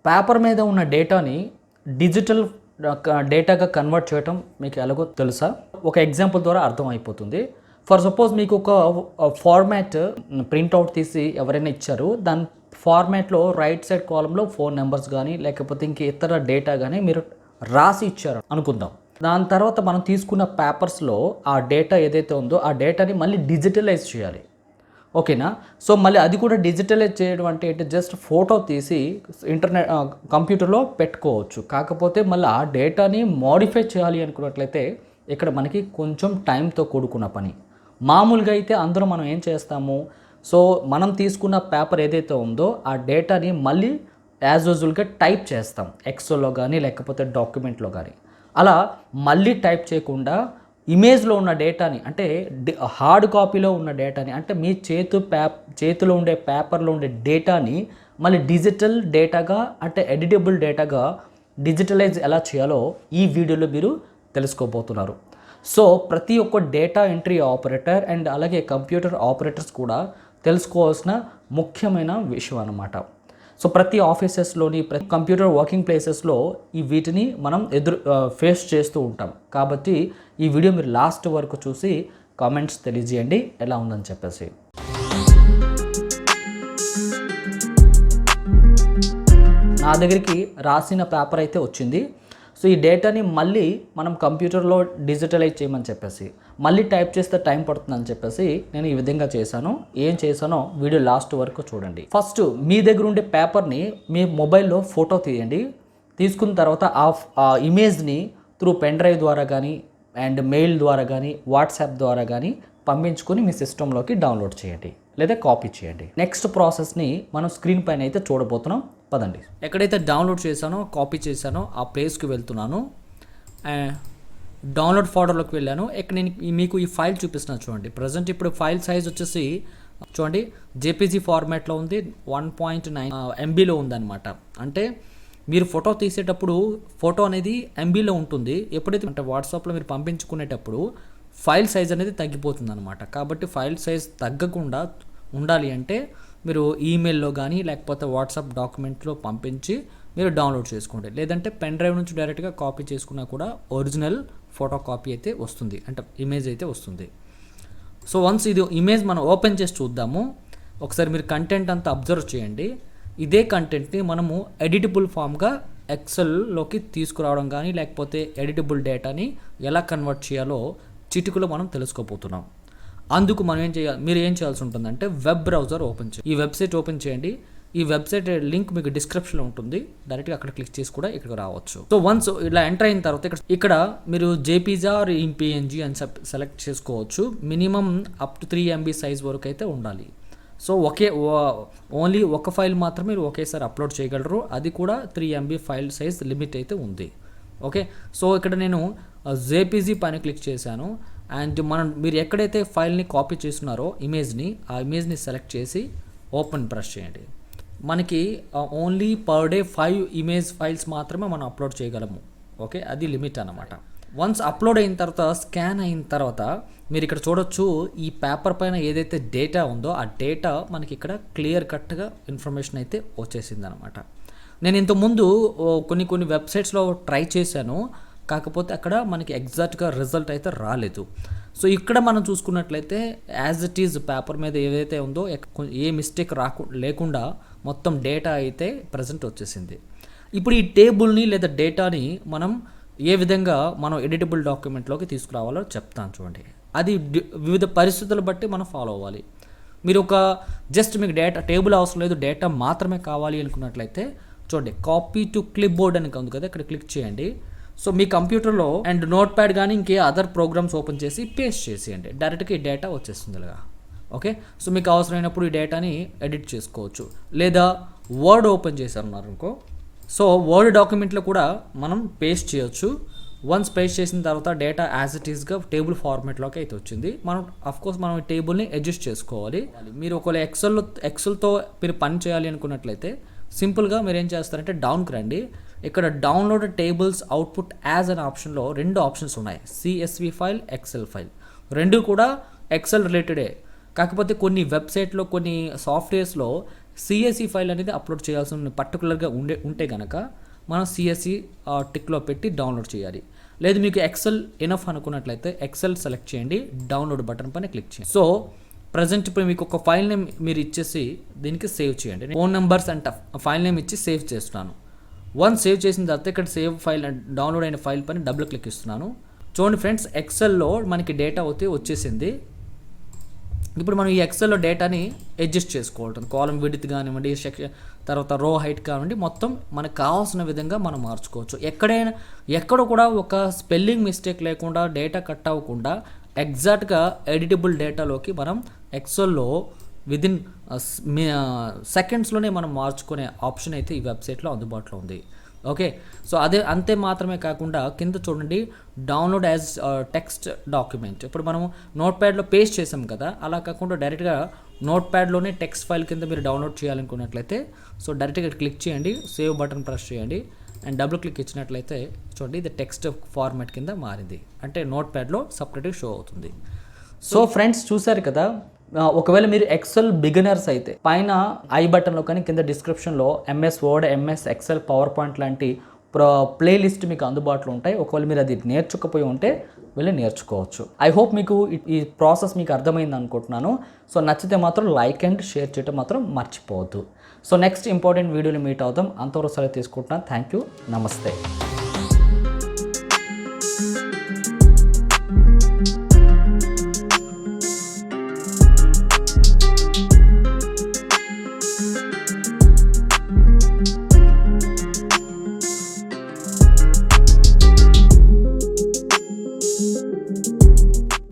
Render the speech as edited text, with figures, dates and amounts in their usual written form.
Paper మీద ఉన్న డేటాని డిజిటల్ డేటాగా కన్వర్ట్ చేయటం మీకు ఎలాగో తెలుసా? ఒక ఎగ్జాంపుల్ ద్వారా అర్థమైపోతుంది. ఫర్ సపోజ్ మీకు ఒక ఫార్మాట్ ప్రింట్అవుట్ తీసి ఎవరైనా ఇచ్చారు, దాని ఫార్మాట్లో రైట్ సైడ్ కాలంలో ఫోన్ నెంబర్స్ కానీ లేకపోతే ఇంక ఇతర డేటా కానీ మీరు రాసి ఇచ్చారు అనుకుందాం. దాని తర్వాత మనం తీసుకున్న పేపర్స్లో ఆ డేటా ఏదైతే ఉందో ఆ డేటాని మళ్ళీ డిజిటలైజ్ చేయాలి. ఓకేనా? సో మళ్ళీ అది కూడా డిజిటలైజ్ చేయడం అంటే ఏంటి, జస్ట్ ఫోటో తీసి ఇంటర్నెట్ కంప్యూటర్లో పెట్టుకోవచ్చు. కాకపోతే మళ్ళీ ఆ డేటాని మోడిఫై చేయాలి అనుకున్నట్లయితే ఇక్కడ మనకి కొంచెం టైంతో కూడుకున్న పని. మామూలుగా అయితే అందరూ మనం ఏం చేస్తాము, సో మనం తీసుకున్న పేపర్ ఏదైతే ఉందో ఆ డేటాని మళ్ళీ యాజ్ యూజువల్గా టైప్ చేస్తాం, ఎక్సెల్లో కానీ లేకపోతే డాక్యుమెంట్లో కానీ. అలా మళ్ళీ టైప్ చేయకుండా ఇమేజ్లో ఉన్న డేటాని, అంటే హార్డ్ కాపీలో ఉన్న డేటాని, అంటే మీ చేతిలో ఉండే పేపర్లో ఉండే డేటాని మళ్ళీ డిజిటల్ డేటాగా, అంటే ఎడిటబుల్ డేటాగా డిజిటలైజ్ ఎలా చేయాలో ఈ వీడియోలో మీరు తెలుసుకోబోతున్నారు. సో ప్రతి ఒక్క డేటా ఎంట్రీ ఆపరేటర్ అండ్ అలాగే కంప్యూటర్ ఆపరేటర్స్ కూడా తెలుసుకోవాల్సిన ముఖ్యమైన విషయం అన్నమాట. సో ప్రతి ఆఫీసెస్లోని, ప్రతి కంప్యూటర్ వర్కింగ్ ప్లేసెస్లో ఈ వీటిని మనం ఫేస్ చేస్తూ ఉంటాం. కాబట్టి ఈ వీడియో మీరు లాస్ట్ వరకు చూసి కామెంట్స్ తెలియజేయండి ఎలా ఉందని చెప్పేసి. నా దగ్గరికి రాసిన పేపర్ అయితే వచ్చింది. సో ఈ డేటాని మళ్ళీ మనం కంప్యూటర్లో డిజిటలైజ్ చేయమని చెప్పేసి, మళ్ళీ టైప్ చేస్తే టైం పడుతుందని చెప్పేసి నేను ఈ విధంగా చేశాను. ఏం చేశానో వీడియో లాస్ట్ వరకు చూడండి. ఫస్ట్ మీ దగ్గర ఉండే పేపర్ని మీ మొబైల్లో ఫోటో తీయండి. తీసుకున్న తర్వాత ఆ ఇమేజ్ని త్రూ పెన్ డ్రైవ్ ద్వారా కానీ అండ్ మెయిల్ ద్వారా కానీ వాట్సాప్ ద్వారా కానీ పంపించుకొని మీ సిస్టంలోకి డౌన్లోడ్ చేయండి లేదా కాపీ చేయండి. నెక్స్ట్ ప్రాసెస్ని మనం స్క్రీన్ పైన అయితే చూడబోతున్నాం. పదండి. ఎక్కడైతే డౌన్లోడ్ చేశానో, కాపీ చేశానో ఆ ప్లేస్కి వెళ్తున్నాను. డౌన్లోడ్ ఫోల్డర్లోకి వెళ్ళాను. ఇక్కడ నేను మీకు ఈ ఫైల్ చూపిస్తున్నాను చూడండి. ప్రజెంట్ ఇప్పుడు ఫైల్ సైజ్ వచ్చేసి చూడండి జేపీజీ ఫార్మాట్లో ఉంది, 1.9 MBలో ఉందన్నమాట. అంటే మీరు ఫోటో తీసేటప్పుడు ఫోటో అనేది MBలో ఉంటుంది. ఎప్పుడైతే అంటే వాట్సాప్లో మీరు పంపించుకునేటప్పుడు ఫైల్ సైజ్ అనేది తగ్గిపోతుంది అనమాట. కాబట్టి ఫైల్ సైజ్ తగ్గకుండా ఉండాలి అంటే మీరు ఈమెయిల్లో కానీ లేకపోతే వాట్సాప్ డాక్యుమెంట్లో పంపించి మీరు డౌన్లోడ్ చేసుకోండి. లేదంటే పెన్ డ్రైవ్ నుంచి డైరెక్ట్గా కాపీ చేసుకున్నా కూడా ఒరిజినల్ ఫోటో కాపీ అయితే వస్తుంది, అంటే ఇమేజ్ అయితే వస్తుంది. సో వన్స్ ఇది ఇమేజ్ మనం ఓపెన్ చేసి చూద్దాము. ఒకసారి మీరు కంటెంట్ అంతా అబ్జర్వ్ చేయండి. ఇదే కంటెంట్ని మనము ఎడిటబుల్ ఫామ్గా ఎక్సెల్లోకి తీసుకురావడం కానీ లేకపోతే ఎడిటబుల్ డేటాని ఎలా కన్వర్ట్ చేయాలో చిటికలో మనం తెలుసుకోబోతున్నాం. అందుకు మనం మీరు ఏం చేయాల్సి ఉంటుందంటే వెబ్ బ్రౌజర్ ఓపెన్ చేయండి. ఈ వెబ్సైట్ ఓపెన్ చేయండి. ఈ వెబ్సైట్ లింక్ మీకు డిస్క్రిప్షన్లో ఉంటుంది. డైరెక్ట్గా అక్కడ క్లిక్ చేసి కూడా ఇక్కడికి రావచ్చు. సో వన్స్ ఇలా ఎంటర్ అయిన తర్వాత ఇక్కడ మీరు జేపీజీ ఆర్ PNG అని సెలెక్ట్ చేసుకోవచ్చు. Minimum up to 3 MB size వరకు అయితే ఉండాలి. సో ఓన్లీ ఒక ఫైల్ మాత్రమే మీరు ఒకేసారి అప్లోడ్ చేయగలరు. అది కూడా 3 MB ఫైల్ సైజ్ లిమిట్ అయితే ఉంది. ఓకే, సో ఇక్కడ నేను జేపీజీ పైన క్లిక్ చేశాను. అండ్ మీరు ఎక్కడైతే ఫైల్ని కాపీ చేస్తున్నారో ఇమేజ్ని, ఆ ఇమేజ్ని సెలెక్ట్ చేసి ఓపెన్ ప్రెస్ చేయండి. మనకి only per day 5 image files మాత్రమే మనం అప్లోడ్ చేయగలము. ఓకే, అది లిమిట్ అన్నమాట. వన్స్ అప్లోడ్ అయిన తర్వాత, స్కాన్ అయిన తర్వాత మీరు ఇక్కడ చూడొచ్చు, ఈ పేపర్ పైన ఏదైతే డేటా ఉందో ఆ డేటా మనకి ఇక్కడ క్లియర్ కట్గా ఇన్ఫర్మేషన్ అయితే వచ్చేసింది అనమాట. నేను ఇంతకుముందు కొన్ని వెబ్సైట్స్లో ట్రై చేశాను, కాకపోతే అక్కడ మనకి ఎగ్జాక్ట్గా రిజల్ట్ అయితే రాలేదు. సో ఇక్కడ మనం చూసుకున్నట్లయితే యాజ్ ఇట్ ఈజ్ పేపర్ మీద ఏదైతే ఉందో ఏ మిస్టేక్ లేకుండా మొత్తం డేటా అయితే ప్రజెంట్ వచ్చేసింది. ఇప్పుడు ఈ టేబుల్ని లేదా డేటాని మనం ఏ విధంగా మనం ఎడిటబుల్ డాక్యుమెంట్లోకి తీసుకురావాలో చెప్తాను చూడండి. అది వివిధ పరిస్థితులు బట్టి మనం ఫాలో అవ్వాలి. మీరు జస్ట్ మీకు డేటా టేబుల్ అవసరం లేదు, డేటా మాత్రమే కావాలి అనుకున్నట్లయితే చూడండి, కాపీ టు క్లిప్ బోర్డ్ అని ఉంది కదా, ఇక్కడ క్లిక్ చేయండి. సో మీ కంప్యూటర్లో అండ్ నోట్ ప్యాడ్ కానీ ఇంకే అదర్ ప్రోగ్రామ్స్ ఓపెన్ చేసి పేస్ట్ చేసేయండి. డైరెక్ట్గా ఈ డేటా వచ్చేస్తుంది ఇలాగా. ఓకే, సో మీకు అవసరమైనప్పుడు ఈ డేటాని ఎడిట్ చేసుకోవచ్చు. లేదా వర్డ్ ఓపెన్ చేశారన్నారు అనుకో, సో వర్డ్ డాక్యుమెంట్లో కూడా మనం పేస్ట్ చేయొచ్చు. వన్స్ పేస్ట్ చేసిన తర్వాత డేటా యాజ్ ఇట్ ఈస్గా టేబుల్ ఫార్మాట్లోకి అయితే వచ్చింది. మనం ఈ టేబుల్ని అడ్జస్ట్ చేసుకోవాలి. మీరు ఒకవేళ ఎక్సెల్తో మీరు పని చేయాలి అనుకున్నట్లయితే సింపుల్గా మీరు ఏం చేస్తారంటే డౌన్కి రండి. ఇక్కడ డౌన్లోడ్ టేబుల్స్ అవుట్పుట్ యాజ్ అనే ఆప్షన్లో 2 ఆప్షన్స్ ఉన్నాయి, CSV ఫైల్, ఎక్సెల్ ఫైల్. 2 కూడా ఎక్సెల్ రిలేటెడే. కాకపోతే కొన్ని వెబ్సైట్లో, కొన్ని సాఫ్ట్వేర్స్లో సిఎస్సి ఫైల్ అనేది అప్లోడ్ చేయాల్సిన పర్టికులర్గా ఉంటే కనుక మనం సిఎస్సి టిక్లో పెట్టి డౌన్లోడ్ చేయాలి. లేదు మీకు ఎక్సెల్ ఎనఫ్ అనుకున్నట్లయితే ఎక్సెల్ సెలెక్ట్ చేయండి, డౌన్లోడ్ బటన్ పైన క్లిక్ చేయండి. సో ప్రజెంట్ ఇప్పుడు మీకు ఒక ఫైల్ నేమ్ మీరు ఇచ్చేసి దీనికి సేవ్ చేయండి. Phone numbers and file name ఇచ్చి సేవ్ చేస్తున్నాను. వన్స్ సేవ్ చేసిన తర్వాత ఇక్కడ సేవ్ ఫైల్ డౌన్లోడ్ అయిన ఫైల్ పైన డబుల్ క్లిక్ ఇస్తున్నాను. చూడండి ఫ్రెండ్స్, ఎక్సెల్లో మనకి డేటా అయితే వచ్చేసింది. ఇప్పుడు మనం ఈ ఎక్సెల్లో డేటాని అడ్జస్ట్ చేసుకోవాలి. కాలం విడ్త్ కానివ్వండి, సెక్షన్ తర్వాత రో హైట్ కానివ్వండి, మొత్తం మనకు కావాల్సిన విధంగా మనం మార్చుకోవచ్చు. ఎక్కడ కూడా ఒక స్పెల్లింగ్ మిస్టేక్ లేకుండా, డేటా కట్ అవ్వకుండా ఎగ్జాక్ట్గా ఎడిటబుల్ డేటాలోకి మనం ఎక్సెల్లో విదిన్ సెకండ్స్లోనే మనం మార్చుకునే ఆప్షన్ అయితే ఈ వెబ్సైట్లో అందుబాటులో ఉంది. ఓకే, సో అంతే మాత్రమే కాకుండా కింద చూడండి డౌన్లోడ్ యాజ్ టెక్స్ట్ డాక్యుమెంట్. ఇప్పుడు మనము నోట్ ప్యాడ్లో పేస్ట్ చేసాం కదా, అలా కాకుండా డైరెక్ట్గా నోట్ ప్యాడ్లోనే టెక్స్ట్ ఫైల్ కింద మీరు డౌన్లోడ్ చేయాలనుకున్నట్లయితే సో డైరెక్ట్గా క్లిక్ చేయండి, సేవ్ బటన్ ప్రెస్ చేయండి అండ్ డబుల్ క్లిక్ ఇచ్చినట్లయితే చూడండి ఇది టెక్స్ట్ ఫార్మాట్ కింద మారింది. అంటే నోట్ ప్యాడ్లో సపరేట్గా షో అవుతుంది. సో ఫ్రెండ్స్ చూసారు కదా, ఒకవేళ మీరు ఎక్సెల్ బిగినర్స్ అయితే పైన ఐ బటన్లో కానీ కింద డిస్క్రిప్షన్లో MS word, MS Excel, power point లాంటి ప్లేలిస్ట్ మీకు అందుబాటులో ఉంటాయి. ఒకవేళ మీరు అది నేర్చుకపోయి ఉంటే వెళ్ళి నేర్చుకోవచ్చు. ఐ హోప్ మీకు ఈ ప్రాసెస్ మీకు అర్థమైంది అనుకుంటున్నాను. సో నచ్చితే మాత్రం లైక్ అండ్ షేర్ చేయడం మాత్రం మర్చిపోవద్దు. సో నెక్స్ట్ ఇంపార్టెంట్ వీడియోలో మీట్ అవుదాం. అంతవరకు సెలవు తీసుకుంటున్నాను. థ్యాంక్ యూ, నమస్తే.